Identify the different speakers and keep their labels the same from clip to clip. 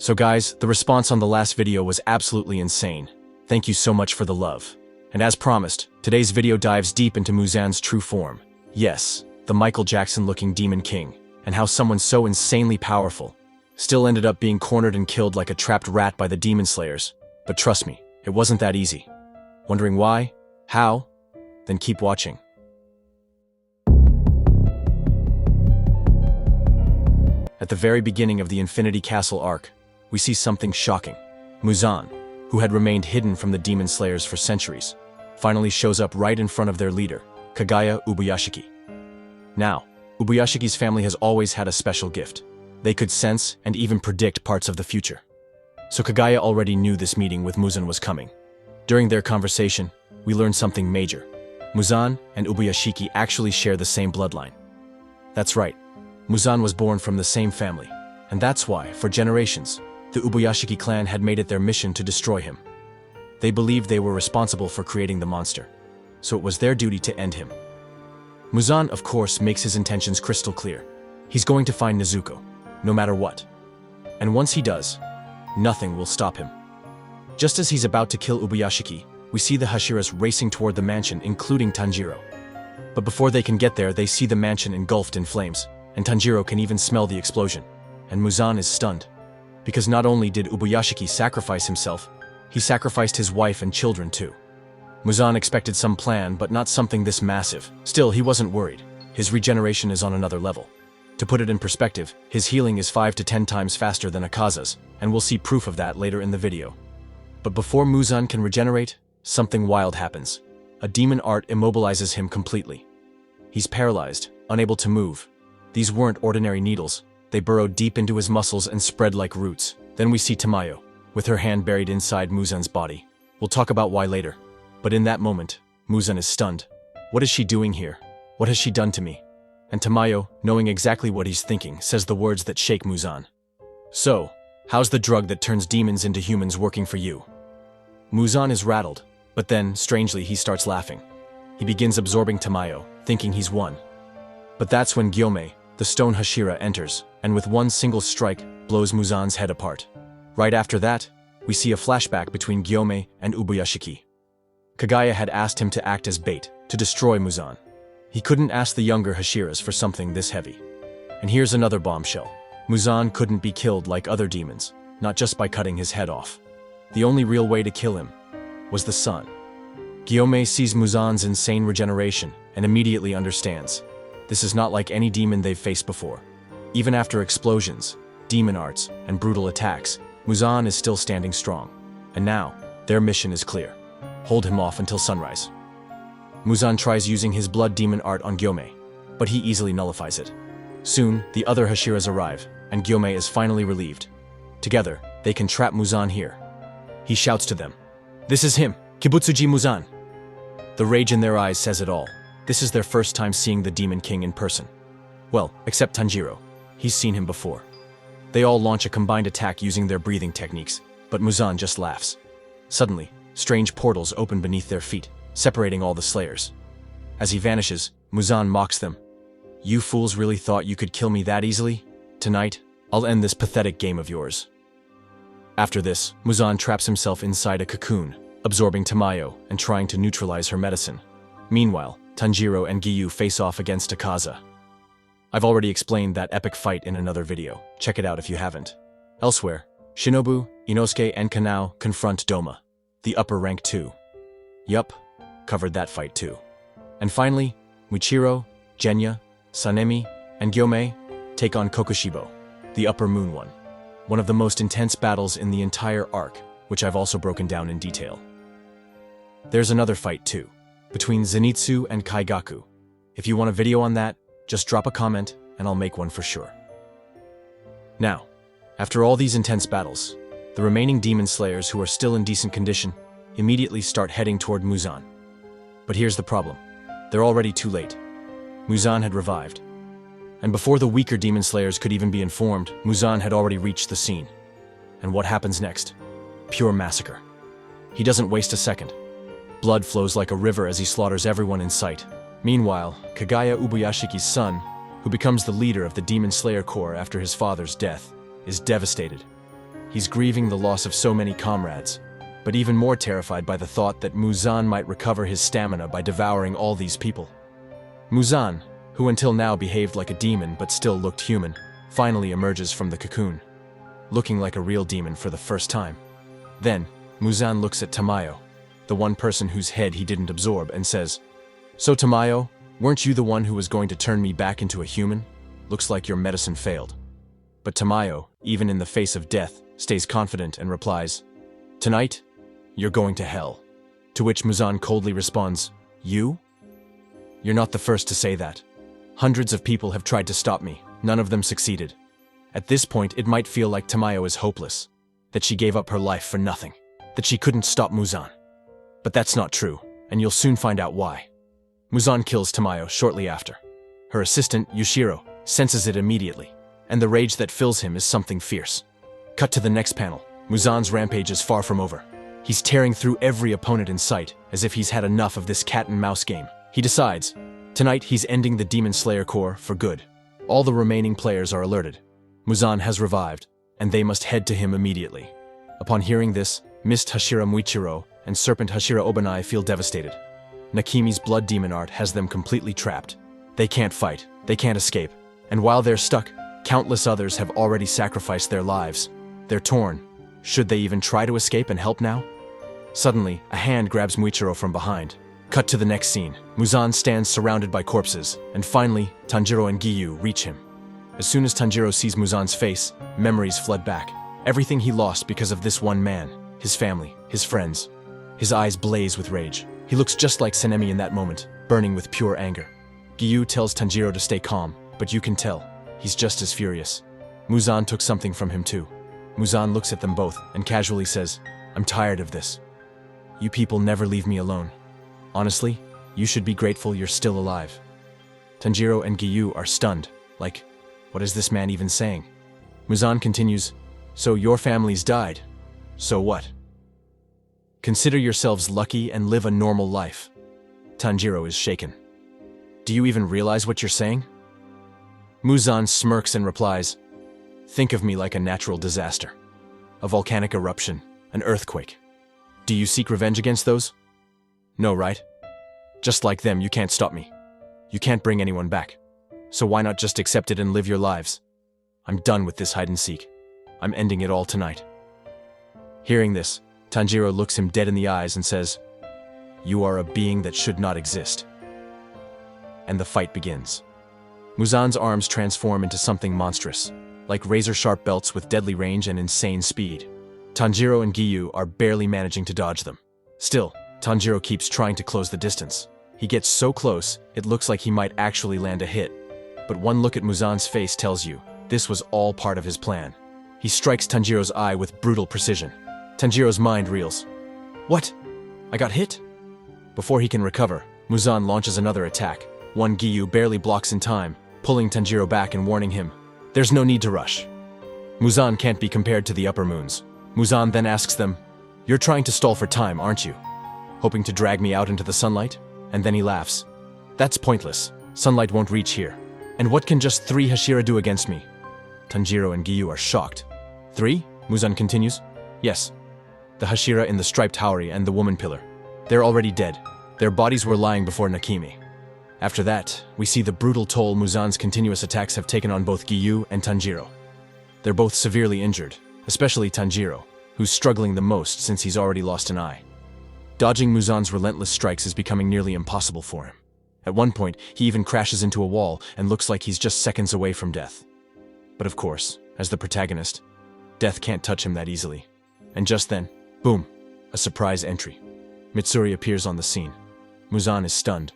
Speaker 1: So guys, the response on the last video was absolutely insane. Thank you so much for the love. And as promised, today's video dives deep into Muzan's true form. Yes, the Michael Jackson-looking Demon King, and how someone so insanely powerful still ended up being cornered and killed like a trapped rat by the Demon Slayers. But trust me, it wasn't that easy. Wondering why? How? Then keep watching. At the very beginning of the Infinity Castle arc, we see something shocking. Muzan, who had remained hidden from the Demon Slayers for centuries, finally shows up right in front of their leader, Kaguya Ubuyashiki. Now, Ubuyashiki's family has always had a special gift. They could sense and even predict parts of the future. So Kaguya already knew this meeting with Muzan was coming. During their conversation, we learned something major. Muzan and Ubuyashiki actually share the same bloodline. That's right, Muzan was born from the same family, and that's why, for generations, the Ubuyashiki clan had made it their mission to destroy him. They believed they were responsible for creating the monster, so it was their duty to end him. Muzan, of course, makes his intentions crystal clear. He's going to find Nezuko, no matter what. And once he does, nothing will stop him. Just as he's about to kill Ubuyashiki, we see the Hashiras racing toward the mansion, including Tanjiro. But before they can get there, they see the mansion engulfed in flames, and Tanjiro can even smell the explosion. And Muzan is stunned. Because not only did Ubuyashiki sacrifice himself, he sacrificed his wife and children too. Muzan expected some plan, but not something this massive. Still, he wasn't worried. His regeneration is on another level. To put it in perspective, his healing is 5 to 10 times faster than Akaza's, and we'll see proof of that later in the video. But before Muzan can regenerate, something wild happens. A demon art immobilizes him completely. He's paralyzed, unable to move. These weren't ordinary needles. They burrowed deep into his muscles and spread like roots. Then we see Tamayo, with her hand buried inside Muzan's body. We'll talk about why later. But in that moment, Muzan is stunned. What is she doing here? What has she done to me? And Tamayo, knowing exactly what he's thinking, says the words that shake Muzan. So, how's the drug that turns demons into humans working for you? Muzan is rattled, but then, strangely, he starts laughing. He begins absorbing Tamayo, thinking he's won. But that's when Gyome, the stone Hashira, enters, and with one single strike, blows Muzan's head apart. Right after that, we see a flashback between Gyome and Ubuyashiki. Kaguya had asked him to act as bait, to destroy Muzan. He couldn't ask the younger Hashiras for something this heavy. And here's another bombshell. Muzan couldn't be killed like other demons, not just by cutting his head off. The only real way to kill him was the sun. Gyome sees Muzan's insane regeneration and immediately understands. This is not like any demon they've faced before. Even after explosions, demon arts, and brutal attacks, Muzan is still standing strong. And now, their mission is clear. Hold him off until sunrise. Muzan tries using his blood demon art on Gyome, but he easily nullifies it. Soon, the other Hashiras arrive, and Gyome is finally relieved. Together, they can trap Muzan here. He shouts to them, "This is him, Kibutsuji Muzan." The rage in their eyes says it all. This is their first time seeing the Demon King in person. Well, except Tanjiro. He's seen him before. They all launch a combined attack using their breathing techniques, but Muzan just laughs. Suddenly, strange portals open beneath their feet, separating all the Slayers. As he vanishes, Muzan mocks them. "You fools really thought you could kill me that easily? Tonight, I'll end this pathetic game of yours." After this, Muzan traps himself inside a cocoon, absorbing Tamayo and trying to neutralize her medicine. Meanwhile, Tanjiro and Giyu face off against Akaza. I've already explained that epic fight in another video. Check it out if you haven't. Elsewhere, Shinobu, Inosuke, and Kanao confront Doma, the upper rank 2. Yup, covered that fight too. And finally, Muichiro, Genya, Sanemi, and Gyome take on Kokushibo, the upper moon one. One of the most intense battles in the entire arc, which I've also broken down in detail. There's another fight too, between Zenitsu and Kaigaku. If you want a video on that, just drop a comment and I'll make one for sure. Now, after all these intense battles, the remaining demon slayers who are still in decent condition immediately start heading toward Muzan. But here's the problem. They're already too late. Muzan had revived. And before the weaker demon slayers could even be informed, Muzan had already reached the scene. And what happens next? Pure massacre. He doesn't waste a second. Blood flows like a river as he slaughters everyone in sight. Meanwhile, Kaguya Ubuyashiki's son, who becomes the leader of the Demon Slayer Corps after his father's death, is devastated. He's grieving the loss of so many comrades, but even more terrified by the thought that Muzan might recover his stamina by devouring all these people. Muzan, who until now behaved like a demon but still looked human, finally emerges from the cocoon, looking like a real demon for the first time. Then, Muzan looks at Tamayo, the one person whose head he didn't absorb, and says, "So Tamayo, weren't you the one who was going to turn me back into a human? Looks like your medicine failed." But Tamayo, even in the face of death, stays confident and replies, "Tonight, you're going to hell." To which Muzan coldly responds, "You? You're not the first to say that. Hundreds of people have tried to stop me, none of them succeeded." At this point, it might feel like Tamayo is hopeless, that she gave up her life for nothing, that she couldn't stop Muzan. But that's not true, and you'll soon find out why. Muzan kills Tamayo shortly after. Her assistant, Yushiro, senses it immediately, and the rage that fills him is something fierce. Cut to the next panel. Muzan's rampage is far from over. He's tearing through every opponent in sight, as if he's had enough of this cat-and-mouse game. He decides, tonight he's ending the Demon Slayer Corps for good. All the remaining players are alerted. Muzan has revived, and they must head to him immediately. Upon hearing this, Mist Hashira Muichiro and Serpent Hashira Obanai feel devastated. Nakimi's blood demon art has them completely trapped. They can't fight, they can't escape, and while they're stuck, countless others have already sacrificed their lives. They're torn. Should they even try to escape and help now? Suddenly, a hand grabs Muichiro from behind. Cut to the next scene. Muzan stands surrounded by corpses, and finally, Tanjiro and Giyu reach him. As soon as Tanjiro sees Muzan's face, memories flood back. Everything he lost because of this one man, his family, his friends. His eyes blaze with rage. He looks just like Sanemi in that moment, burning with pure anger. Giyu tells Tanjiro to stay calm, but you can tell, he's just as furious. Muzan took something from him too. Muzan looks at them both and casually says, "I'm tired of this. You people never leave me alone. Honestly, you should be grateful you're still alive." Tanjiro and Giyu are stunned, like, what is this man even saying? Muzan continues, "So your family's died. So what? Consider yourselves lucky and live a normal life." Tanjiro is shaken. "Do you even realize what you're saying?" Muzan smirks and replies, "Think of me like a natural disaster. A volcanic eruption, an earthquake. Do you seek revenge against those? No, right? Just like them, you can't stop me. You can't bring anyone back. So why not just accept it and live your lives? I'm done with this hide and seek. I'm ending it all tonight." Hearing this, Tanjiro looks him dead in the eyes and says, "You are a being that should not exist." And the fight begins. Muzan's arms transform into something monstrous, like razor-sharp belts with deadly range and insane speed. Tanjiro and Giyu are barely managing to dodge them. Still, Tanjiro keeps trying to close the distance. He gets so close, it looks like he might actually land a hit. But one look at Muzan's face tells you, this was all part of his plan. He strikes Tanjiro's eye with brutal precision. Tanjiro's mind reels. What? I got hit? Before he can recover, Muzan launches another attack. One Giyu barely blocks in time, pulling Tanjiro back and warning him, "There's no need to rush." Muzan can't be compared to the upper moons. Muzan then asks them, "You're trying to stall for time, aren't you? Hoping to drag me out into the sunlight?" And then he laughs. "That's pointless. Sunlight won't reach here. And what can just 3 Hashira do against me?" Tanjiro and Giyu are shocked. 3? Muzan continues. "Yes. The Hashira in the striped haori and the woman pillar. They're already dead. Their bodies were lying before Nakimi." After that, we see the brutal toll Muzan's continuous attacks have taken on both Giyu and Tanjiro. They're both severely injured, especially Tanjiro, who's struggling the most since he's already lost an eye. Dodging Muzan's relentless strikes is becoming nearly impossible for him. At one point, he even crashes into a wall and looks like he's just seconds away from death. But of course, as the protagonist, death can't touch him that easily. And just then, boom, a surprise entry. Mitsuri appears on the scene. Muzan is stunned.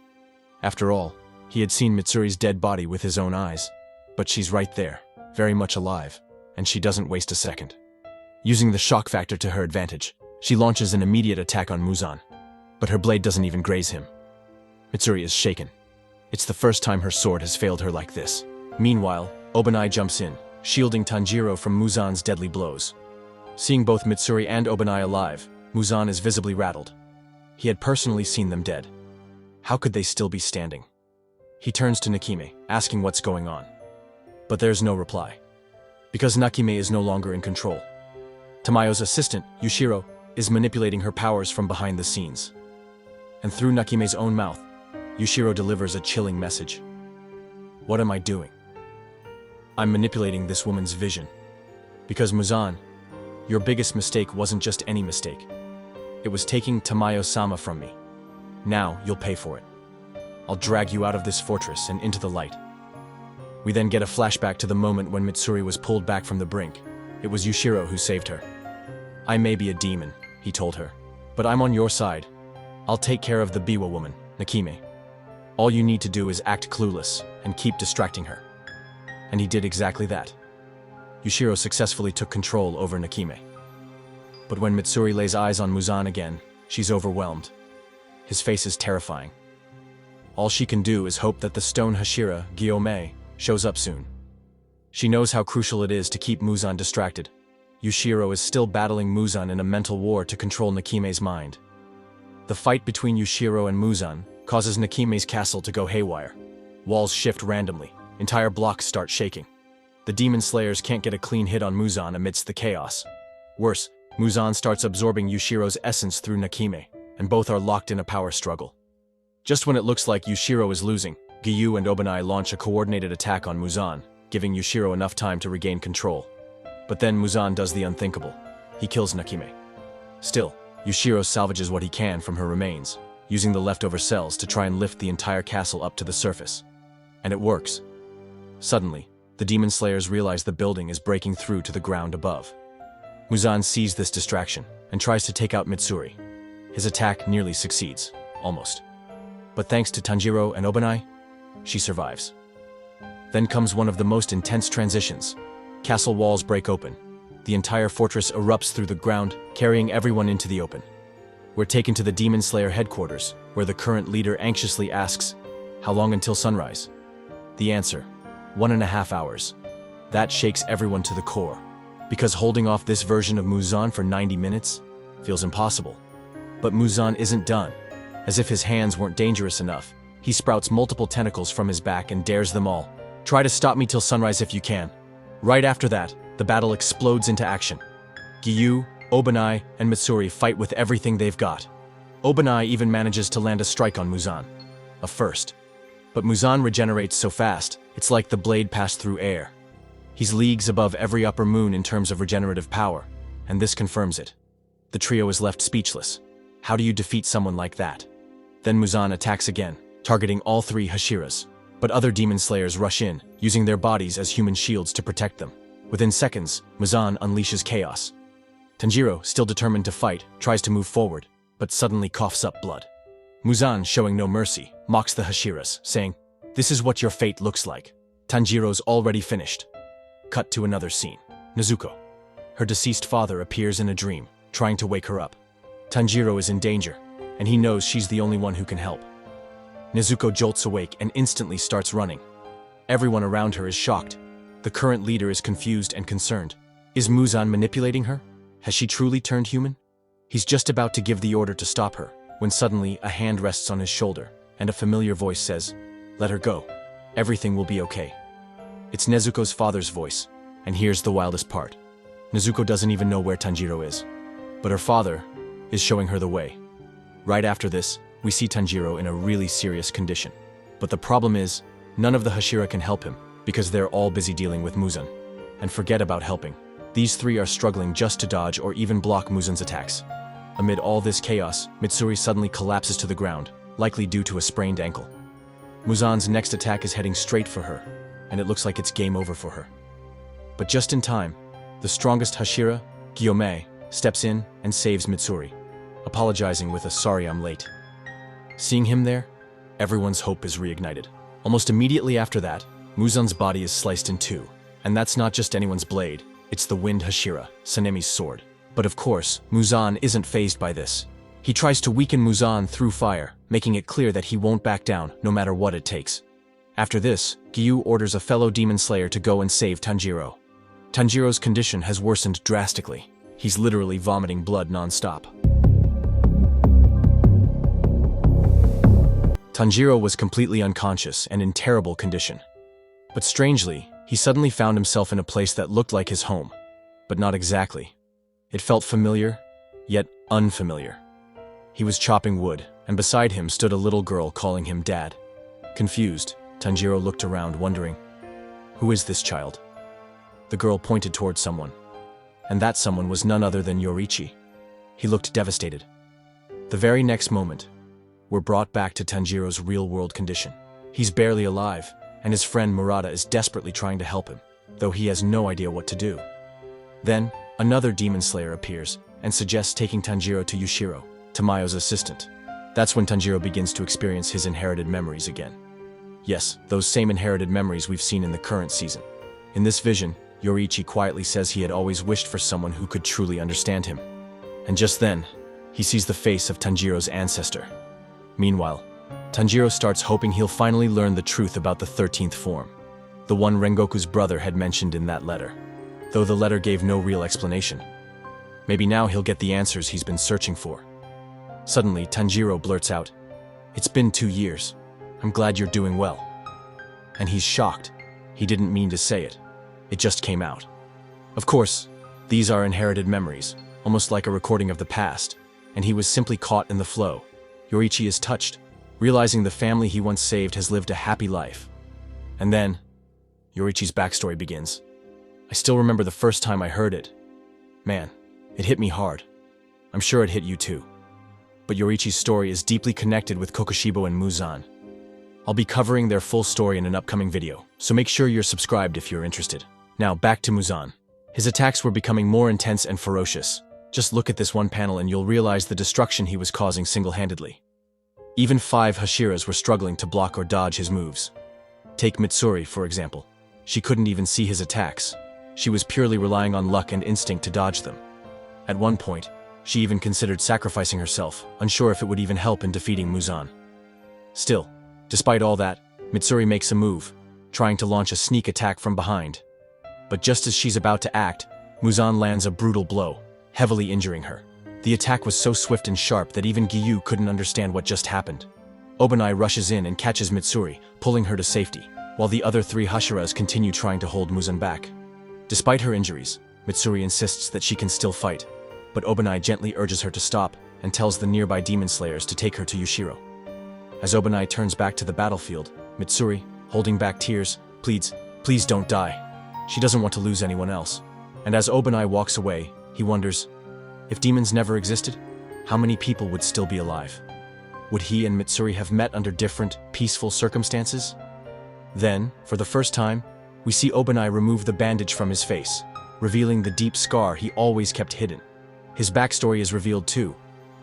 Speaker 1: After all, he had seen Mitsuri's dead body with his own eyes. But she's right there, very much alive, and she doesn't waste a second. Using the shock factor to her advantage, she launches an immediate attack on Muzan. But her blade doesn't even graze him. Mitsuri is shaken. It's the first time her sword has failed her like this. Meanwhile, Obanai jumps in, shielding Tanjiro from Muzan's deadly blows. Seeing both Mitsuri and Obanai alive, Muzan is visibly rattled. He had personally seen them dead. How could they still be standing? He turns to Nakime, asking what's going on. But there's no reply. Because Nakime is no longer in control. Tamayo's assistant, Yushiro, is manipulating her powers from behind the scenes. And through Nakime's own mouth, Yushiro delivers a chilling message. What am I doing? I'm manipulating this woman's vision. Because Muzan, your biggest mistake wasn't just any mistake. It was taking Tamayo-sama from me. Now you'll pay for it. I'll drag you out of this fortress and into the light. We then get a flashback to the moment when Mitsuri was pulled back from the brink. It was Yushiro who saved her. I may be a demon, he told her, but I'm on your side. I'll take care of the Biwa woman, Nakime. All you need to do is act clueless and keep distracting her. And he did exactly that. Yushiro successfully took control over Nakime. But when Mitsuri lays eyes on Muzan again, she's overwhelmed. His face is terrifying. All she can do is hope that the stone Hashira, Gyomei, shows up soon. She knows how crucial it is to keep Muzan distracted. Yushiro is still battling Muzan in a mental war to control Nakime's mind. The fight between Yushiro and Muzan causes Nakime's castle to go haywire. Walls shift randomly, entire blocks start shaking. The demon slayers can't get a clean hit on Muzan amidst the chaos. Worse, Muzan starts absorbing Yushiro's essence through Nakime, and both are locked in a power struggle. Just when it looks like Yushiro is losing, Giyu and Obanai launch a coordinated attack on Muzan, giving Yushiro enough time to regain control. But then Muzan does the unthinkable. He kills Nakime. Still, Yushiro salvages what he can from her remains, using the leftover cells to try and lift the entire castle up to the surface. And it works. Suddenly, the demon slayers realize the building is breaking through to the ground above. Muzan sees this distraction and tries to take out Mitsuri. His attack nearly succeeds, almost. But thanks to Tanjiro and Obanai, she survives. Then comes one of the most intense transitions. Castle walls break open. The entire fortress erupts through the ground, carrying everyone into the open. We're taken to the Demon Slayer headquarters, where the current leader anxiously asks, "How long until sunrise?" The answer, 1.5 hours. That shakes everyone to the core, because holding off this version of Muzan for 90 minutes feels impossible. But Muzan isn't done. As if his hands weren't dangerous enough, he sprouts multiple tentacles from his back and dares them all. "Try to stop me till sunrise if you can." Right after that, the battle explodes into action. Giyu, Obanai, and Mitsuri fight with everything they've got. Obanai even manages to land a strike on Muzan. A first. But Muzan regenerates so fast, it's like the blade passed through air. He's leagues above every upper moon in terms of regenerative power, and this confirms it. The trio is left speechless. How do you defeat someone like that? Then Muzan attacks again, targeting all 3 Hashiras. But other demon slayers rush in, using their bodies as human shields to protect them. Within seconds, Muzan unleashes chaos. Tanjiro, still determined to fight, tries to move forward, but suddenly coughs up blood. Muzan, showing no mercy, mocks the Hashiras, saying, "This is what your fate looks like." Tanjiro's already finished. Cut to another scene. Nezuko. Her deceased father appears in a dream, trying to wake her up. Tanjiro is in danger, and he knows she's the only one who can help. Nezuko jolts awake and instantly starts running. Everyone around her is shocked. The current leader is confused and concerned. Is Muzan manipulating her? Has she truly turned human? He's just about to give the order to stop her, when suddenly a hand rests on his shoulder, and a familiar voice says, "Let her go. Everything will be okay." It's Nezuko's father's voice, and here's the wildest part. Nezuko doesn't even know where Tanjiro is, but her father is showing her the way. Right after this, we see Tanjiro in a really serious condition. But the problem is, none of the Hashira can help him, because they're all busy dealing with Muzan. And forget about helping. These 3 are struggling just to dodge or even block Muzan's attacks. Amid all this chaos, Mitsuri suddenly collapses to the ground, likely due to a sprained ankle. Muzan's next attack is heading straight for her, and it looks like it's game over for her. But just in time, the strongest Hashira, Gyomei, steps in and saves Mitsuri, apologizing with a "Sorry I'm late." Seeing him there, everyone's hope is reignited. Almost immediately after that, Muzan's body is sliced in 2, and that's not just anyone's blade, it's the Wind Hashira, Sanemi's sword. But of course, Muzan isn't fazed by this. He tries to weaken Muzan through fire, making it clear that he won't back down, no matter what it takes. After this, Giyu orders a fellow demon slayer to go and save Tanjiro. Tanjiro's condition has worsened drastically. He's literally vomiting blood non-stop. Tanjiro was completely unconscious and in terrible condition. But strangely, he suddenly found himself in a place that looked like his home. But not exactly. It felt familiar, yet unfamiliar. He was chopping wood, and beside him stood a little girl calling him Dad. Confused, Tanjiro looked around, wondering, who is this child? The girl pointed toward someone, and that someone was none other than Yoriichi. He looked devastated. The very next moment, we're brought back to Tanjiro's real-world condition. He's barely alive, and his friend Murata is desperately trying to help him, though he has no idea what to do. Then, another demon slayer appears and suggests taking Tanjiro to Yushiro, Tamayo's assistant. That's when Tanjiro begins to experience his inherited memories again. Yes, those same inherited memories we've seen in the current season. In this vision, Yoriichi quietly says he had always wished for someone who could truly understand him. And just then, he sees the face of Tanjiro's ancestor. Meanwhile, Tanjiro starts hoping he'll finally learn the truth about the 13th form, the one Rengoku's brother had mentioned in that letter, though the letter gave no real explanation. Maybe now he'll get the answers he's been searching for. Suddenly, Tanjiro blurts out, "It's been 2 years. I'm glad you're doing well." And he's shocked. He didn't mean to say it. It just came out. Of course, these are inherited memories, almost like a recording of the past, and he was simply caught in the flow. Yoriichi is touched, realizing the family he once saved has lived a happy life. And then, Yoriichi's backstory begins. I still remember the first time I heard it. Man, it hit me hard. I'm sure it hit you too. But Yoriichi's story is deeply connected with Kokushibo and Muzan. I'll be covering their full story in an upcoming video, so make sure you're subscribed if you're interested. Now back to Muzan. His attacks were becoming more intense and ferocious. Just look at this one panel and you'll realize the destruction he was causing single-handedly. Even 5 Hashiras were struggling to block or dodge his moves. Take Mitsuri, for example. She couldn't even see his attacks. She was purely relying on luck and instinct to dodge them. At one point, she even considered sacrificing herself, unsure if it would even help in defeating Muzan. Still, despite all that, Mitsuri makes a move, trying to launch a sneak attack from behind. But just as she's about to act, Muzan lands a brutal blow, heavily injuring her. The attack was so swift and sharp that even Giyu couldn't understand what just happened. Obanai rushes in and catches Mitsuri, pulling her to safety, while the other 3 Hashiras continue trying to hold Muzan back. Despite her injuries, Mitsuri insists that she can still fight, but Obanai gently urges her to stop and tells the nearby demon slayers to take her to Yushiro. As Obanai turns back to the battlefield, Mitsuri, holding back tears, pleads, "Please don't die." She doesn't want to lose anyone else. And as Obanai walks away, he wonders, if demons never existed, how many people would still be alive? Would he and Mitsuri have met under different, peaceful circumstances? Then, for the first time, we see Obanai remove the bandage from his face, revealing the deep scar he always kept hidden. His backstory is revealed too,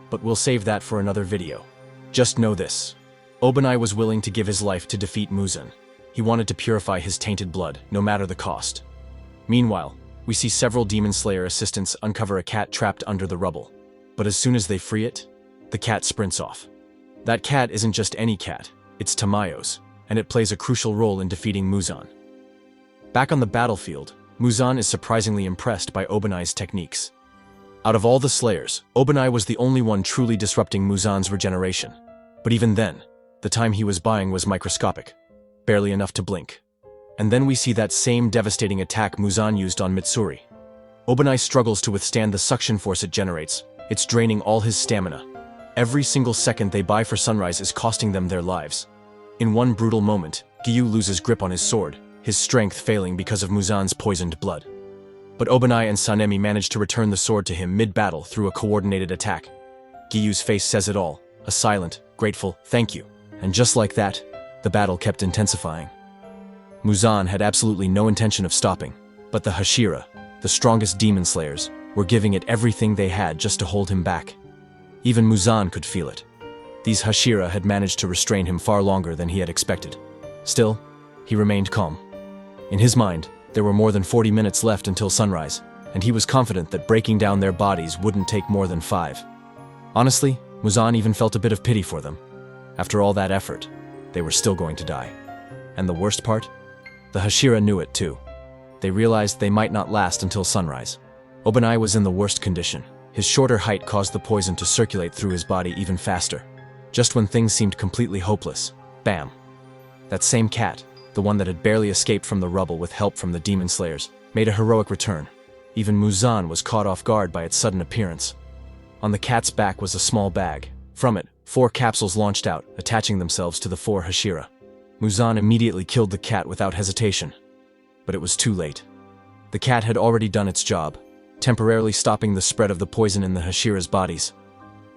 Speaker 1: but we'll save that for another video. Just know this. Obanai was willing to give his life to defeat Muzan. He wanted to purify his tainted blood, no matter the cost. Meanwhile, we see several Demon Slayer assistants uncover a cat trapped under the rubble. But as soon as they free it, the cat sprints off. That cat isn't just any cat, it's Tamayo's, and it plays a crucial role in defeating Muzan. Back on the battlefield, Muzan is surprisingly impressed by Obanai's techniques. Out of all the Slayers, Obanai was the only one truly disrupting Muzan's regeneration. But even then, the time he was buying was microscopic, barely enough to blink. And then we see that same devastating attack Muzan used on Mitsuri. Obanai struggles to withstand the suction force it generates. It's draining all his stamina. Every single second they buy for sunrise is costing them their lives. In one brutal moment, Giyu loses grip on his sword, his strength failing because of Muzan's poisoned blood. But Obanai and Sanemi manage to return the sword to him mid-battle through a coordinated attack. Giyu's face says it all, a silent, grateful thank you. And just like that, the battle kept intensifying. Muzan had absolutely no intention of stopping, but the Hashira, the strongest demon slayers, were giving it everything they had just to hold him back. Even Muzan could feel it. These Hashira had managed to restrain him far longer than he had expected. Still, he remained calm. In his mind, there were more than 40 minutes left until sunrise, and he was confident that breaking down their bodies wouldn't take more than 5. Honestly, Muzan even felt a bit of pity for them. After all that effort, they were still going to die. And the worst part? The Hashira knew it too. They realized they might not last until sunrise. Obanai was in the worst condition. His shorter height caused the poison to circulate through his body even faster. Just when things seemed completely hopeless, bam! That same cat, the one that had barely escaped from the rubble with help from the demon slayers, made a heroic return. Even Muzan was caught off guard by its sudden appearance. On the cat's back was a small bag. From it, 4 capsules launched out, attaching themselves to the 4 Hashira. Muzan immediately killed the cat without hesitation. But it was too late. The cat had already done its job, temporarily stopping the spread of the poison in the Hashira's bodies.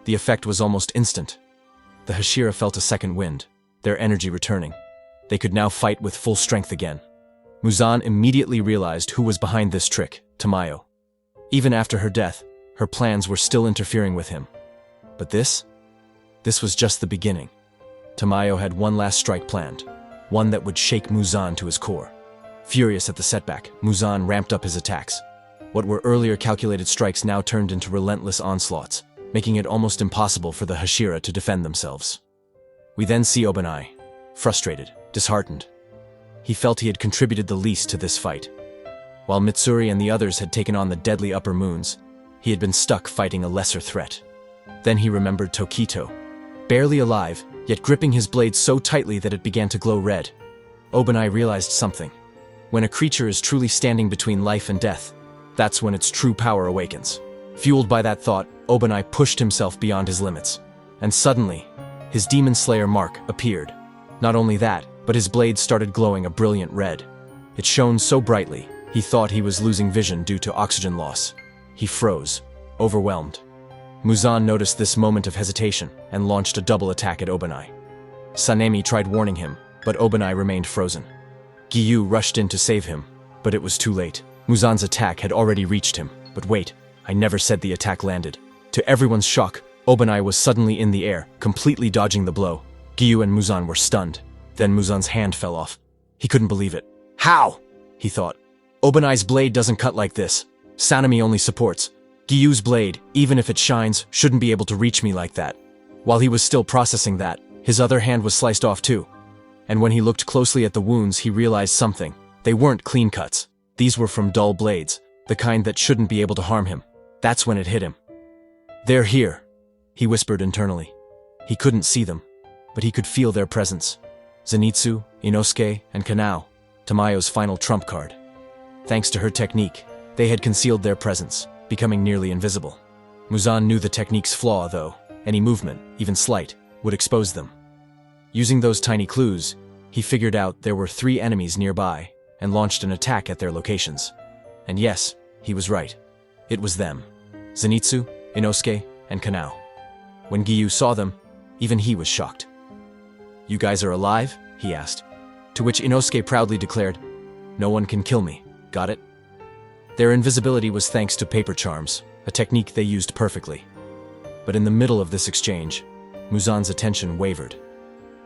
Speaker 1: The effect was almost instant. The Hashira felt a second wind, their energy returning. They could now fight with full strength again. Muzan immediately realized who was behind this trick, Tamayo. Even after her death, her plans were still interfering with him. But this was just the beginning. Tamayo had one last strike planned, one that would shake Muzan to his core. Furious at the setback, Muzan ramped up his attacks. What were earlier calculated strikes now turned into relentless onslaughts, making it almost impossible for the Hashira to defend themselves. We then see Obanai, frustrated, disheartened. He felt he had contributed the least to this fight. While Mitsuri and the others had taken on the deadly upper moons, he had been stuck fighting a lesser threat. Then he remembered Tokito. Barely alive, yet gripping his blade so tightly that it began to glow red. Obanai realized something. When a creature is truly standing between life and death, that's when its true power awakens. Fueled by that thought, Obanai pushed himself beyond his limits. And suddenly, his Demon Slayer mark appeared. Not only that, but his blade started glowing a brilliant red. It shone so brightly, he thought he was losing vision due to oxygen loss. He froze, overwhelmed. Muzan noticed this moment of hesitation and launched a double attack at Obanai. Sanemi tried warning him, but Obanai remained frozen. Giyu rushed in to save him, but it was too late. Muzan's attack had already reached him. But wait, I never said the attack landed. To everyone's shock, Obanai was suddenly in the air, completely dodging the blow. Giyu and Muzan were stunned. Then Muzan's hand fell off. He couldn't believe it. How? He thought. Obanai's blade doesn't cut like this. Sanemi only supports. Giyu's blade, even if it shines, shouldn't be able to reach me like that. While he was still processing that, his other hand was sliced off too. And when he looked closely at the wounds, he realized something. They weren't clean cuts. These were from dull blades, the kind that shouldn't be able to harm him. That's when it hit him. They're here, he whispered internally. He couldn't see them, but he could feel their presence. Zenitsu, Inosuke, and Kanao, Tamayo's final trump card. Thanks to her technique, they had concealed their presence, becoming nearly invisible. Muzan knew the technique's flaw, though. Any movement, even slight, would expose them. Using those tiny clues, he figured out there were 3 enemies nearby and launched an attack at their locations. And yes, he was right. It was them. Zenitsu, Inosuke, and Kanao. When Giyu saw them, even he was shocked. "You guys are alive?" he asked. To which Inosuke proudly declared, "No one can kill me. Got it?" Their invisibility was thanks to paper charms, a technique they used perfectly. But in the middle of this exchange, Muzan's attention wavered.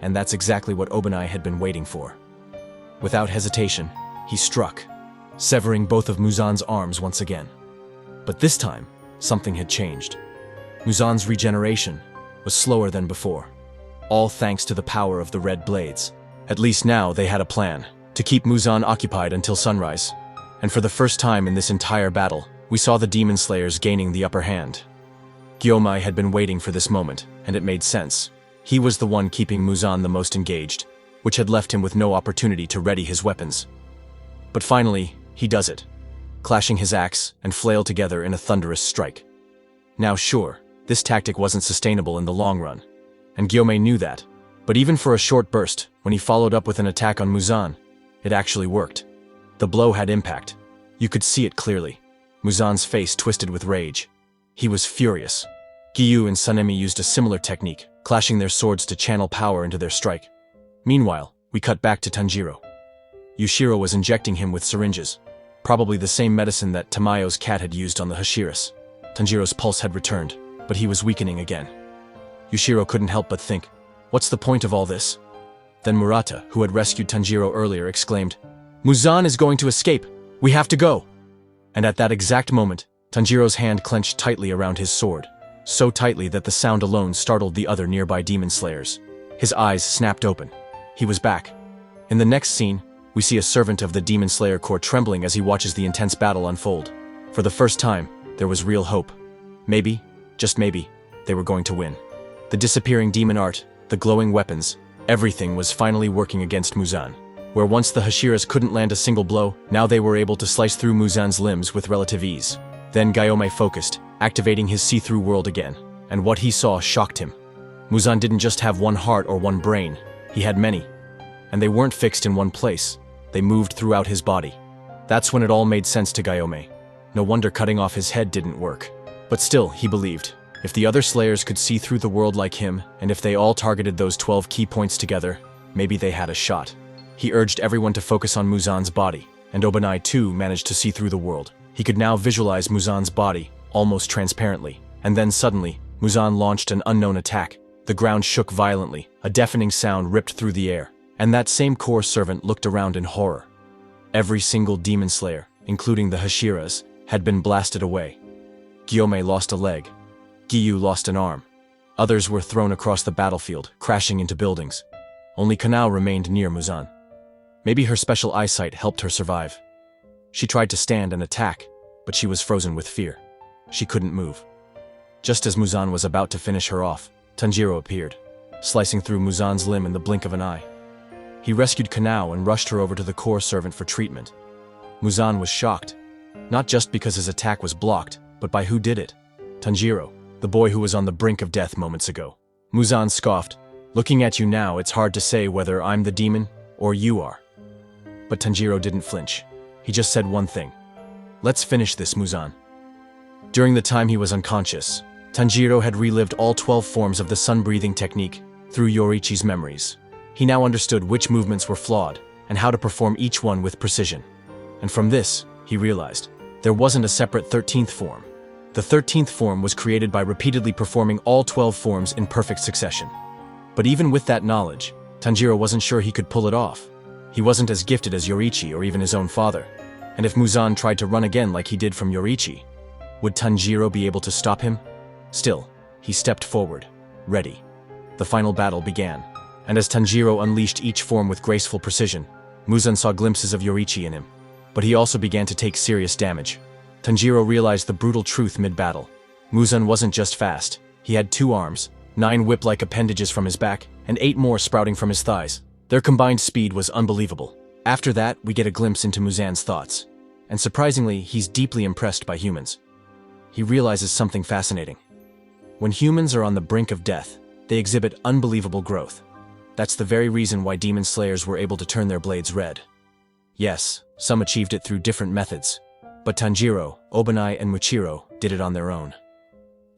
Speaker 1: And that's exactly what Obanai had been waiting for. Without hesitation, he struck, severing both of Muzan's arms once again. But this time, something had changed. Muzan's regeneration was slower than before, all thanks to the power of the red blades. At least now they had a plan, to keep Muzan occupied until sunrise. And for the first time in this entire battle, we saw the Demon Slayers gaining the upper hand. Gyomai had been waiting for this moment, and it made sense. He was the one keeping Muzan the most engaged, which had left him with no opportunity to ready his weapons. But finally, he does it, clashing his axe and flail together in a thunderous strike. Now sure, this tactic wasn't sustainable in the long run, and Gyomai knew that. But even for a short burst, when he followed up with an attack on Muzan, it actually worked. The blow had impact. You could see it clearly. Muzan's face twisted with rage. He was furious. Giyu and Sanemi used a similar technique, clashing their swords to channel power into their strike. Meanwhile, we cut back to Tanjiro. Yushiro was injecting him with syringes, probably the same medicine that Tamayo's cat had used on the Hashiras. Tanjiro's pulse had returned, but he was weakening again. Yushiro couldn't help but think, what's the point of all this? Then Murata, who had rescued Tanjiro earlier, exclaimed, "Muzan is going to escape! We have to go!" And at that exact moment, Tanjiro's hand clenched tightly around his sword, so tightly that the sound alone startled the other nearby Demon Slayers. His eyes snapped open. He was back. In the next scene, we see a servant of the Demon Slayer Corps trembling as he watches the intense battle unfold. For the first time, there was real hope. Maybe, just maybe, they were going to win. The disappearing demon art, the glowing weapons, everything was finally working against Muzan. Where once the Hashiras couldn't land a single blow, now they were able to slice through Muzan's limbs with relative ease. Then Gyome focused, activating his see-through world again, and what he saw shocked him. Muzan didn't just have one heart or one brain, he had many. And they weren't fixed in one place, they moved throughout his body. That's when it all made sense to Gyome. No wonder cutting off his head didn't work. But still, he believed, if the other Slayers could see through the world like him, and if they all targeted those 12 key points together, maybe they had a shot. He urged everyone to focus on Muzan's body, and Obanai too managed to see through the world. He could now visualize Muzan's body, almost transparently, and then suddenly, Muzan launched an unknown attack. The ground shook violently, a deafening sound ripped through the air, and that same core servant looked around in horror. Every single demon slayer, including the Hashiras, had been blasted away. Gyome lost a leg. Giyu lost an arm. Others were thrown across the battlefield, crashing into buildings. Only Kanao remained near Muzan. Maybe her special eyesight helped her survive. She tried to stand and attack, but she was frozen with fear. She couldn't move. Just as Muzan was about to finish her off, Tanjiro appeared, slicing through Muzan's limb in the blink of an eye. He rescued Kanao and rushed her over to the core servant for treatment. Muzan was shocked, not just because his attack was blocked, but by who did it. Tanjiro, the boy who was on the brink of death moments ago. Muzan scoffed, "Looking at you now, it's hard to say whether I'm the demon or you are." But Tanjiro didn't flinch. He just said one thing. "Let's finish this, Muzan." During the time he was unconscious, Tanjiro had relived all 12 forms of the sun-breathing technique through Yorichi's memories. He now understood which movements were flawed and how to perform each one with precision. And from this, he realized, there wasn't a separate 13th form. The 13th form was created by repeatedly performing all 12 forms in perfect succession. But even with that knowledge, Tanjiro wasn't sure he could pull it off. He wasn't as gifted as Yorichi or even his own father. And if Muzan tried to run again like he did from Yorichi, would Tanjiro be able to stop him? Still, he stepped forward, ready. The final battle began, and as Tanjiro unleashed each form with graceful precision, Muzan saw glimpses of Yorichi in him. But he also began to take serious damage. Tanjiro realized the brutal truth mid-battle. Muzan wasn't just fast. He had 2 arms, 9 whip-like appendages from his back, and 8 more sprouting from his thighs. Their combined speed was unbelievable. After that, we get a glimpse into Muzan's thoughts. And surprisingly, he's deeply impressed by humans. He realizes something fascinating. When humans are on the brink of death, they exhibit unbelievable growth. That's the very reason why demon slayers were able to turn their blades red. Yes, some achieved it through different methods, but Tanjiro, Obanai, and Muchiro did it on their own.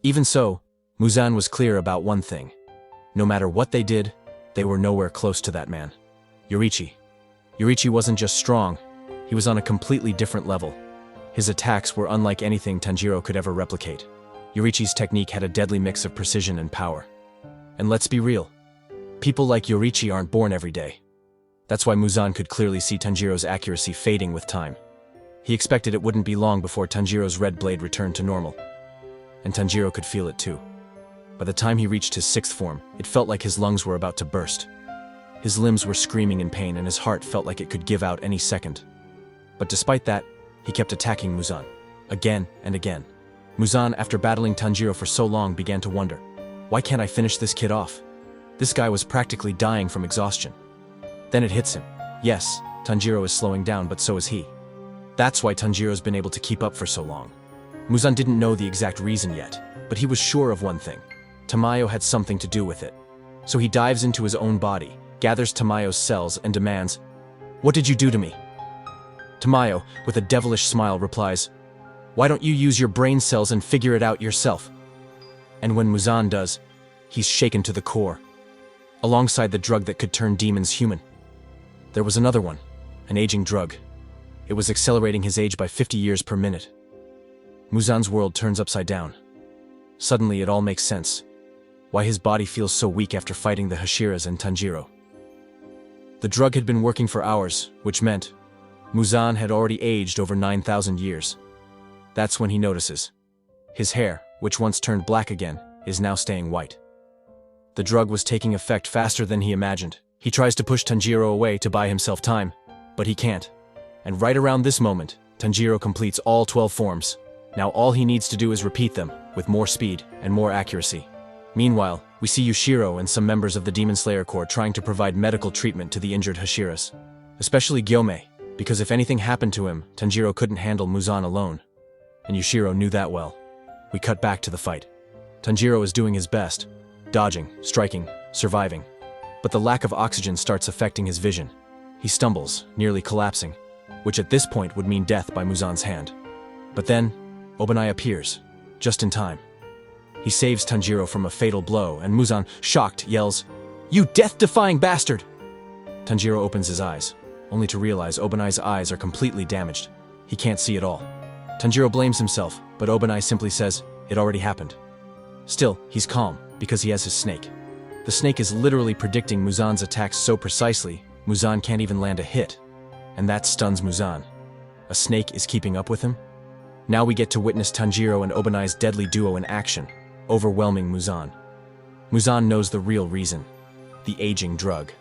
Speaker 1: Even so, Muzan was clear about one thing. No matter what they did, they were nowhere close to that man. Yorichi. Yorichi wasn't just strong, he was on a completely different level. His attacks were unlike anything Tanjiro could ever replicate. Yorichi's technique had a deadly mix of precision and power. And let's be real, people like Yorichi aren't born every day. That's why Muzan could clearly see Tanjiro's accuracy fading with time. He expected it wouldn't be long before Tanjiro's red blade returned to normal. And Tanjiro could feel it too. By the time he reached his 6th form, it felt like his lungs were about to burst. His limbs were screaming in pain and his heart felt like it could give out any second. But despite that, he kept attacking Muzan, again and again. Muzan, after battling Tanjiro for so long, began to wonder, why can't I finish this kid off? This guy was practically dying from exhaustion. Then it hits him. Yes, Tanjiro is slowing down, but so is he. That's why Tanjiro's been able to keep up for so long. Muzan didn't know the exact reason yet, but he was sure of one thing. Tamayo had something to do with it. So he dives into his own body, gathers Tamayo's cells, and demands, "What did you do to me?" Tamayo, with a devilish smile, replies, "Why don't you use your brain cells and figure it out yourself?" And when Muzan does, he's shaken to the core. Alongside the drug that could turn demons human, there was another one, an aging drug. It was accelerating his age by 50 years per minute. Muzan's world turns upside down. Suddenly it all makes sense. Why his body feels so weak after fighting the Hashiras and Tanjiro. The drug had been working for hours, which meant Muzan had already aged over 9,000 years. That's when he notices. His hair, which once turned black again, is now staying white. The drug was taking effect faster than he imagined. He tries to push Tanjiro away to buy himself time, but he can't. And right around this moment, Tanjiro completes all 12 forms. Now all he needs to do is repeat them, with more speed and more accuracy. Meanwhile, we see Yushiro and some members of the Demon Slayer Corps trying to provide medical treatment to the injured Hashiras. especially Gyomei, because if anything happened to him, Tanjiro couldn't handle Muzan alone. And Yushiro knew that well. We cut back to the fight. Tanjiro is doing his best, dodging, striking, surviving. But the lack of oxygen starts affecting his vision. He stumbles, nearly collapsing, which at this point would mean death by Muzan's hand. But then, Obanai appears, just in time. He saves Tanjiro from a fatal blow, and Muzan, shocked, yells, "You death-defying bastard!" Tanjiro opens his eyes, only to realize Obanai's eyes are completely damaged. He can't see at all. Tanjiro blames himself, but Obanai simply says, "It already happened." Still, he's calm, because he has his snake. The snake is literally predicting Muzan's attacks so precisely, Muzan can't even land a hit. And that stuns Muzan. A snake is keeping up with him? Now we get to witness Tanjiro and Obanai's deadly duo in action, overwhelming Muzan. Muzan knows the real reason: the aging drug.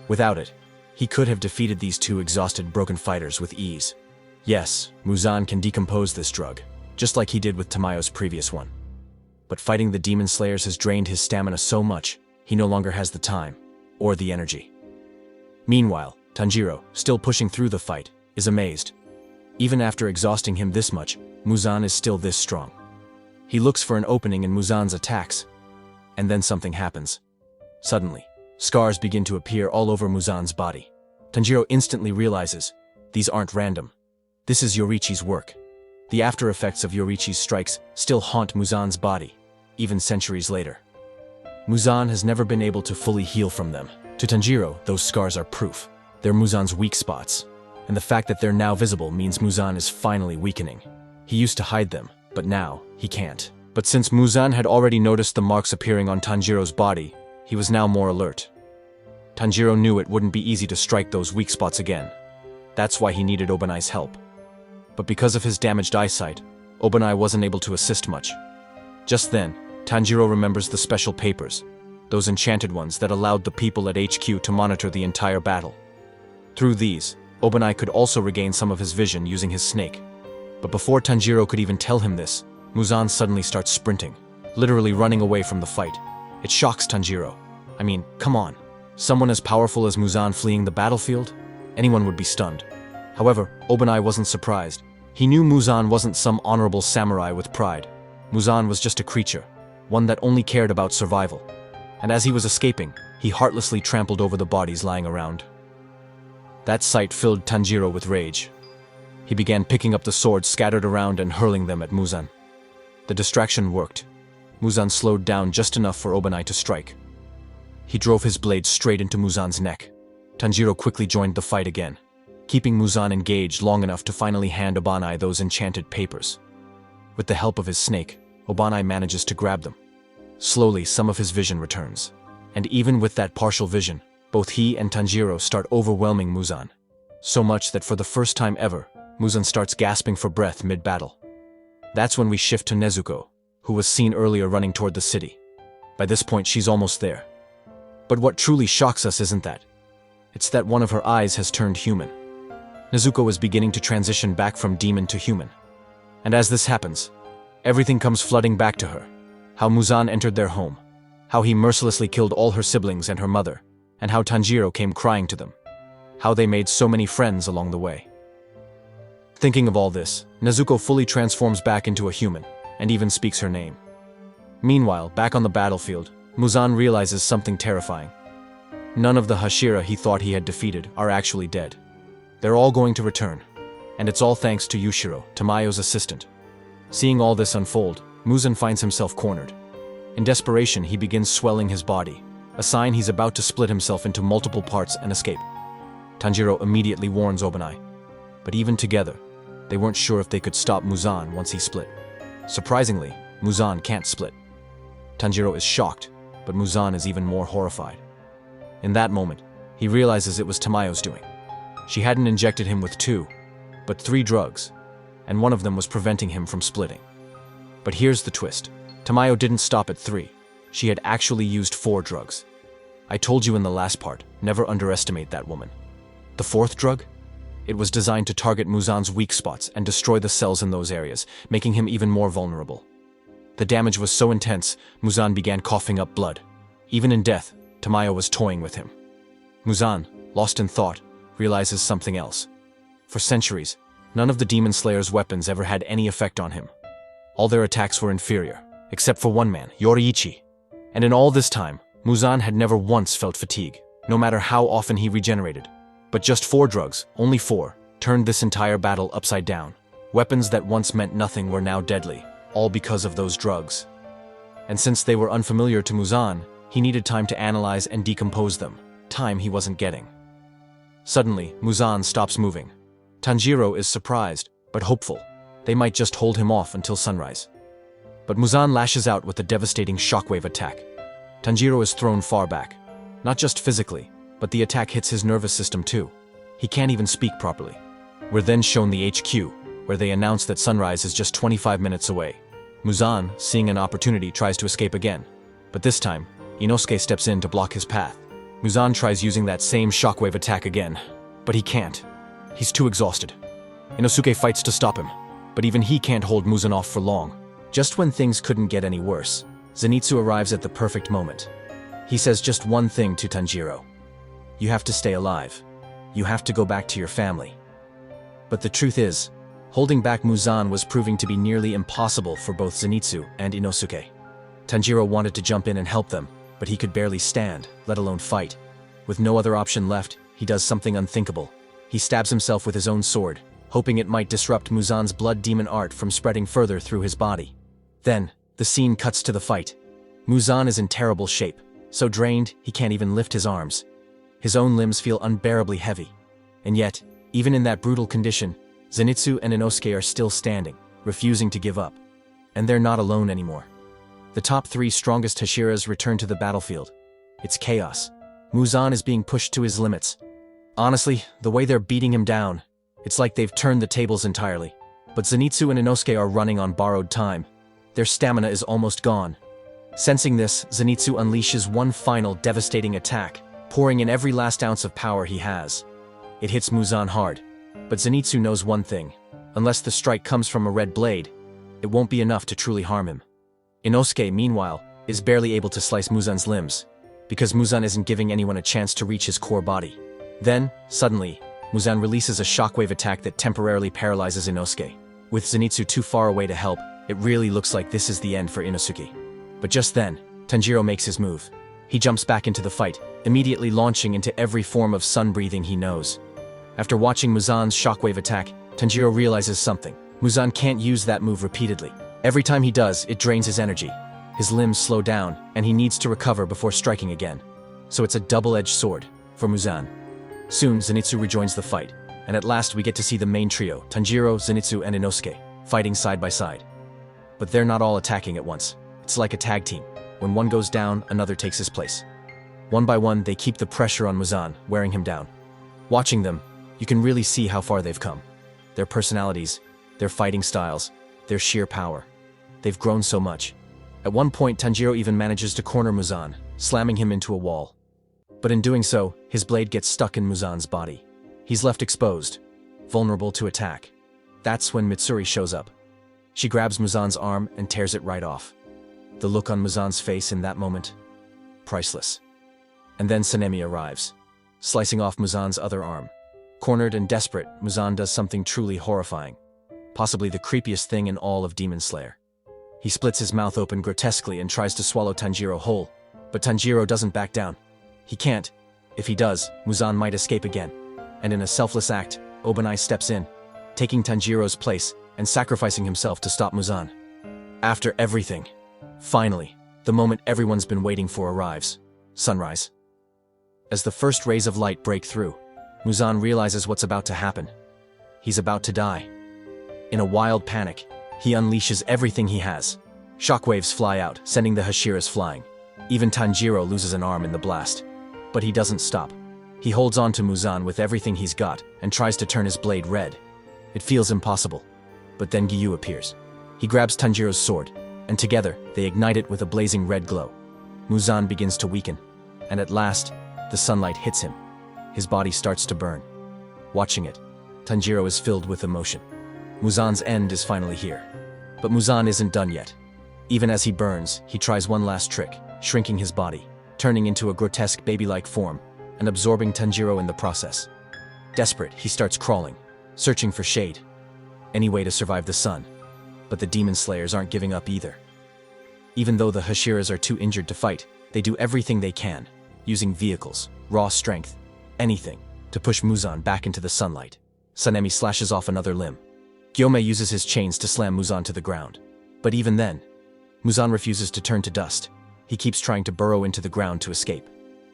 Speaker 1: Without it, he could have defeated these two exhausted, broken fighters with ease. Yes, Muzan can decompose this drug, just like he did with Tamayo's previous one. But fighting the Demon Slayers has drained his stamina so much, he no longer has the time, or the energy. Meanwhile, Tanjiro, still pushing through the fight, is amazed. Even after exhausting him this much, Muzan is still this strong. He looks for an opening in Muzan's attacks, and then something happens. Suddenly, scars begin to appear all over Muzan's body. Tanjiro instantly realizes, these aren't random. This is Yorichi's work. The after effects of Yorichi's strikes still haunt Muzan's body, even centuries later. Muzan has never been able to fully heal from them. To Tanjiro, those scars are proof. They're Muzan's weak spots, and the fact that they're now visible means Muzan is finally weakening. He used to hide them, but now he can't. But since Muzan had already noticed the marks appearing on Tanjiro's body, he was now more alert. Tanjiro knew it wouldn't be easy to strike those weak spots again. That's why he needed Obanai's help. But because of his damaged eyesight, Obanai wasn't able to assist much. Just then, Tanjiro remembers the special papers, those enchanted ones that allowed the people at HQ to monitor the entire battle. Through these, Obanai could also regain some of his vision using his snake. But before Tanjiro could even tell him this, Muzan suddenly starts sprinting, literally running away from the fight. It shocks Tanjiro. I mean, come on. Someone as powerful as Muzan fleeing the battlefield? Anyone would be stunned. However, Obanai wasn't surprised. He knew Muzan wasn't some honorable samurai with pride. Muzan was just a creature, one that only cared about survival. And as he was escaping, he heartlessly trampled over the bodies lying around. That sight filled Tanjiro with rage. He began picking up the swords scattered around and hurling them at Muzan. The distraction worked. Muzan slowed down just enough for Obanai to strike. He drove his blade straight into Muzan's neck. Tanjiro quickly joined the fight again, keeping Muzan engaged long enough to finally hand Obanai those enchanted papers. With the help of his snake, Obanai manages to grab them. Slowly, some of his vision returns. And even with that partial vision, both he and Tanjiro start overwhelming Muzan. So much that for the first time ever, Muzan starts gasping for breath mid-battle. That's when we shift to Nezuko, who was seen earlier running toward the city. By this point, she's almost there. But what truly shocks us isn't that. It's that one of her eyes has turned human. Nezuko is beginning to transition back from demon to human. And as this happens, everything comes flooding back to her. How Muzan entered their home, how he mercilessly killed all her siblings and her mother, and how Tanjiro came crying to them. How they made so many friends along the way. Thinking of all this, Nezuko fully transforms back into a human, and even speaks her name. Meanwhile, back on the battlefield, Muzan realizes something terrifying. None of the Hashira he thought he had defeated are actually dead. They're all going to return, and it's all thanks to Yushiro, Tamayo's assistant. Seeing all this unfold, Muzan finds himself cornered. In desperation, he begins swelling his body, a sign he's about to split himself into multiple parts and escape. Tanjiro immediately warns Obanai, but even together, they weren't sure if they could stop Muzan once he split. Surprisingly, Muzan can't split. Tanjiro is shocked, but Muzan is even more horrified. In that moment, he realizes it was Tamayo's doing. She hadn't injected him with 2, but 3 drugs, and one of them was preventing him from splitting. But here's the twist. Tamayo didn't stop at 3. She had actually used 4 drugs. I told you in the last part, never underestimate that woman. The 4th drug? It was designed to target Muzan's weak spots and destroy the cells in those areas, making him even more vulnerable. The damage was so intense, Muzan began coughing up blood. Even in death, Tamayo was toying with him. Muzan, lost in thought, realizes something else. For centuries, none of the Demon Slayer's weapons ever had any effect on him. All their attacks were inferior, except for one man, Yoriichi. And in all this time, Muzan had never once felt fatigue, no matter how often he regenerated. But just 4 drugs, only 4, turned this entire battle upside down. Weapons that once meant nothing were now deadly, all because of those drugs. And since they were unfamiliar to Muzan, he needed time to analyze and decompose them, time he wasn't getting. Suddenly, Muzan stops moving. Tanjiro is surprised, but hopeful. They might just hold him off until sunrise. But Muzan lashes out with a devastating shockwave attack. Tanjiro is thrown far back. Not just physically, but the attack hits his nervous system too. He can't even speak properly. We're then shown the HQ, where they announce that sunrise is just 25 minutes away. Muzan, seeing an opportunity, tries to escape again. But this time, Inosuke steps in to block his path. Muzan tries using that same shockwave attack again, but he can't. He's too exhausted. Inosuke fights to stop him, but even he can't hold Muzan off for long. Just when things couldn't get any worse, Zenitsu arrives at the perfect moment. He says just one thing to Tanjiro. You have to stay alive. You have to go back to your family. But the truth is, holding back Muzan was proving to be nearly impossible for both Zenitsu and Inosuke. Tanjiro wanted to jump in and help them, but he could barely stand, let alone fight. With no other option left, he does something unthinkable. He stabs himself with his own sword, hoping it might disrupt Muzan's blood demon art from spreading further through his body. Then, the scene cuts to the fight. Muzan is in terrible shape, so drained he can't even lift his arms. His own limbs feel unbearably heavy. And yet, even in that brutal condition, Zenitsu and Inosuke are still standing, refusing to give up. And they're not alone anymore. The top 3 strongest Hashiras return to the battlefield. It's chaos. Muzan is being pushed to his limits. Honestly, the way they're beating him down, it's like they've turned the tables entirely. But Zenitsu and Inosuke are running on borrowed time. Their stamina is almost gone. Sensing this, Zenitsu unleashes one final devastating attack, pouring in every last ounce of power he has. It hits Muzan hard, but Zenitsu knows one thing. Unless the strike comes from a red blade, it won't be enough to truly harm him. Inosuke, meanwhile, is barely able to slice Muzan's limbs, because Muzan isn't giving anyone a chance to reach his core body. Then, suddenly, Muzan releases a shockwave attack that temporarily paralyzes Inosuke. With Zenitsu too far away to help, it really looks like this is the end for Inosuke. But just then, Tanjiro makes his move. He jumps back into the fight, immediately launching into every form of sun-breathing he knows. After watching Muzan's shockwave attack, Tanjiro realizes something. Muzan can't use that move repeatedly. Every time he does, it drains his energy. His limbs slow down, and he needs to recover before striking again. So it's a double-edged sword for Muzan. Soon, Zenitsu rejoins the fight, and at last we get to see the main trio, Tanjiro, Zenitsu, and Inosuke, fighting side by side. But they're not all attacking at once. It's like a tag team. When one goes down, another takes his place. One by one, they keep the pressure on Muzan, wearing him down. Watching them, you can really see how far they've come. Their personalities, their fighting styles, their sheer power. They've grown so much. At one point, Tanjiro even manages to corner Muzan, slamming him into a wall. But in doing so, his blade gets stuck in Muzan's body. He's left exposed, vulnerable to attack. That's when Mitsuri shows up. She grabs Muzan's arm and tears it right off. The look on Muzan's face in that moment, priceless. And then Sanemi arrives, slicing off Muzan's other arm. Cornered and desperate, Muzan does something truly horrifying. Possibly the creepiest thing in all of Demon Slayer. He splits his mouth open grotesquely and tries to swallow Tanjiro whole, but Tanjiro doesn't back down. He can't. If he does, Muzan might escape again. And in a selfless act, Obanai steps in, taking Tanjiro's place and sacrificing himself to stop Muzan. After everything, finally, the moment everyone's been waiting for arrives. Sunrise. As the first rays of light break through, Muzan realizes what's about to happen. He's about to die. In a wild panic, he unleashes everything he has. Shockwaves fly out, sending the Hashiras flying. Even Tanjiro loses an arm in the blast. But he doesn't stop. He holds on to Muzan with everything he's got and tries to turn his blade red. It feels impossible. But then Gyu appears. He grabs Tanjiro's sword, and together they ignite it with a blazing red glow. Muzan begins to weaken, and at last, the sunlight hits him. His body starts to burn. Watching it, Tanjiro is filled with emotion. Muzan's end is finally here. But Muzan isn't done yet. Even as he burns, he tries one last trick, shrinking his body, turning into a grotesque baby-like form, and absorbing Tanjiro in the process. Desperate, he starts crawling, searching for shade, any way to survive the sun. But the demon slayers aren't giving up either. Even though the Hashiras are too injured to fight, they do everything they can, using vehicles, raw strength, anything, to push Muzan back into the sunlight. Sanemi slashes off another limb. Gyomei uses his chains to slam Muzan to the ground. But even then, Muzan refuses to turn to dust. He keeps trying to burrow into the ground to escape.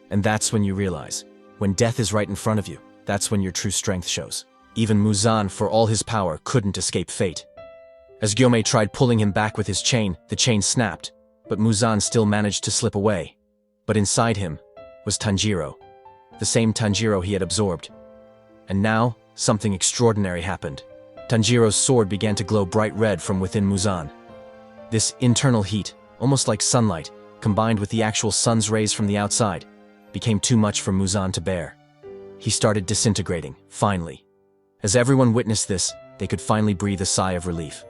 Speaker 1: And that's when you realize, when death is right in front of you, that's when your true strength shows. Even Muzan, for all his power, couldn't escape fate. As Gyomei tried pulling him back with his chain, the chain snapped, but Muzan still managed to slip away. But inside him was Tanjiro, the same Tanjiro he had absorbed. And now, something extraordinary happened. Tanjiro's sword began to glow bright red from within Muzan. This internal heat, almost like sunlight, combined with the actual sun's rays from the outside, became too much for Muzan to bear. He started disintegrating, finally. As everyone witnessed this, they could finally breathe a sigh of relief.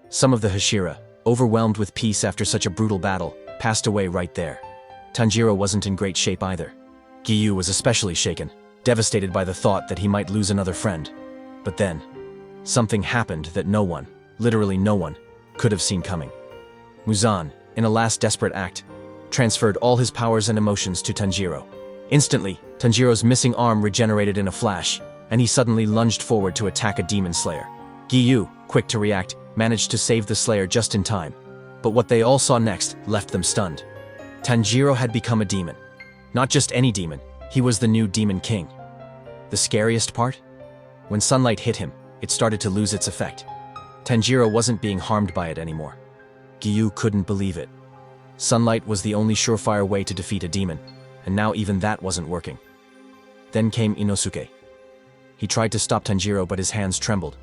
Speaker 1: Some of the Hashira, overwhelmed with peace after such a brutal battle, passed away right there. Tanjiro wasn't in great shape either. Giyu was especially shaken, devastated by the thought that he might lose another friend. But then, something happened that no one, literally no one, could have seen coming. Muzan, in a last desperate act, transferred all his powers and emotions to Tanjiro. Instantly, Tanjiro's missing arm regenerated in a flash, and he suddenly lunged forward to attack a demon slayer. Giyu, quick to react, managed to save the slayer just in time. But what they all saw next left them stunned. Tanjiro had become a demon. Not just any demon, he was the new Demon King. The scariest part? When sunlight hit him, it started to lose its effect. Tanjiro wasn't being harmed by it anymore. Giyu couldn't believe it. Sunlight was the only surefire way to defeat a demon, and now even that wasn't working. Then came Inosuke. He tried to stop Tanjiro, but his hands trembled.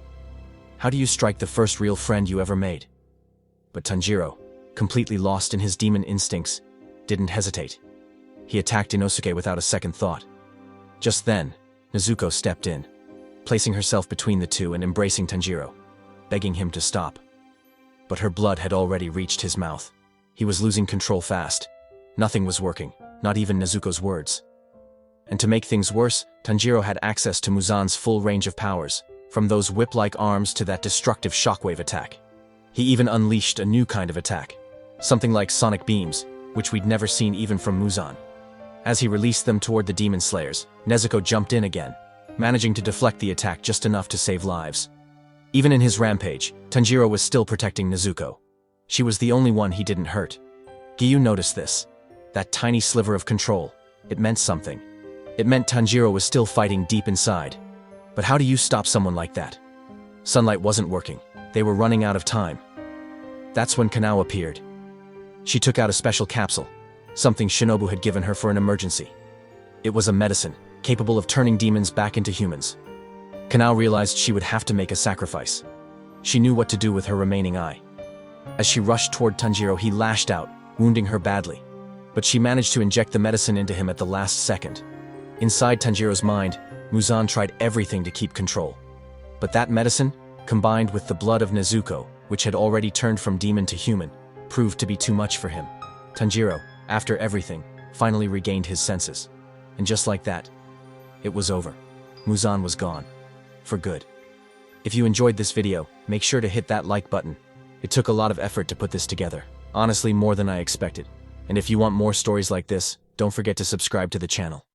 Speaker 1: How do you strike the first real friend you ever made? But Tanjiro, completely lost in his demon instincts, didn't hesitate. He attacked Inosuke without a second thought. Just then, Nezuko stepped in, placing herself between the two and embracing Tanjiro, begging him to stop. But her blood had already reached his mouth. He was losing control fast. Nothing was working, not even Nezuko's words. And to make things worse, Tanjiro had access to Muzan's full range of powers, from those whip-like arms to that destructive shockwave attack. He even unleashed a new kind of attack, something like sonic beams, which we'd never seen even from Muzan. As he released them toward the demon slayers, Nezuko jumped in again, managing to deflect the attack just enough to save lives. Even in his rampage, Tanjiro was still protecting Nezuko. She was the only one he didn't hurt. Giyu noticed this. That tiny sliver of control. It meant something. It meant Tanjiro was still fighting deep inside. But how do you stop someone like that? Sunlight wasn't working. They were running out of time. That's when Kanao appeared. She took out a special capsule, something Shinobu had given her for an emergency. It was a medicine, capable of turning demons back into humans. Kanao realized she would have to make a sacrifice. She knew what to do with her remaining eye. As she rushed toward Tanjiro, he lashed out, wounding her badly. But she managed to inject the medicine into him at the last second. Inside Tanjiro's mind, Muzan tried everything to keep control. But that medicine, combined with the blood of Nezuko, which had already turned from demon to human, proved to be too much for him. Tanjiro, after everything, finally regained his senses. And just like that, it was over. Muzan was gone. For good. If you enjoyed this video, make sure to hit that like button. It took a lot of effort to put this together. Honestly, more than I expected. And if you want more stories like this, don't forget to subscribe to the channel.